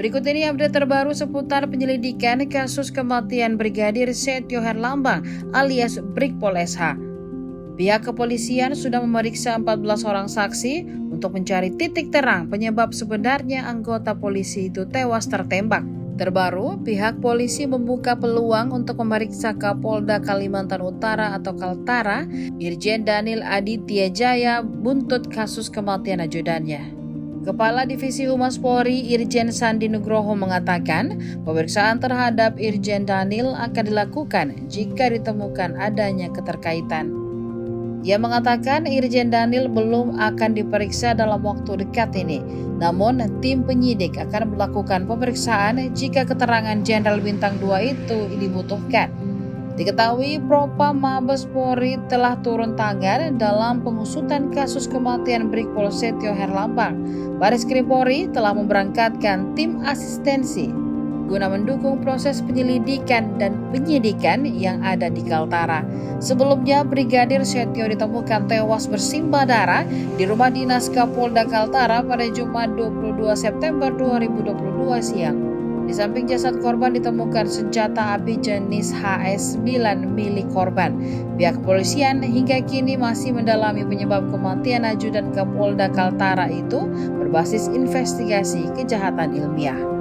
Berikut ini update terbaru seputar penyelidikan kasus kematian Brigadir Setio Herlambang alias Brigpol SH. Pihak kepolisian sudah memeriksa 14 orang saksi untuk mencari titik terang penyebab sebenarnya anggota polisi itu tewas tertembak. Terbaru, pihak polisi membuka peluang untuk memeriksa Kapolda Kalimantan Utara atau Kaltara, Irjen Daniel Aditya Jaya buntut kasus kematian ajudannya. Kepala Divisi Humas Polri Irjen Sandi Nugroho mengatakan pemeriksaan terhadap Irjen Daniel akan dilakukan jika ditemukan adanya keterkaitan. Ia mengatakan Irjen Daniel belum akan diperiksa dalam waktu dekat ini, namun tim penyidik akan melakukan pemeriksaan jika keterangan Jenderal Bintang 2 itu dibutuhkan. Diketahui Propam Mabes Polri telah turun tangan dalam pengusutan kasus kematian Brigpol Setio Herlambang. Bareskrim Polri telah memberangkatkan tim asistensi guna mendukung proses penyelidikan dan penyidikan yang ada di Kaltara. Sebelumnya, Brigadir Setio ditemukan tewas bersimbah darah di rumah dinas Kapolda Kaltara pada Jumat 22 September 2022 siang. Di samping jasad korban ditemukan senjata api jenis HS9 milik korban. Pihak kepolisian hingga kini masih mendalami penyebab kematian ajudan Kapolda Kaltara itu berbasis investigasi kejahatan ilmiah.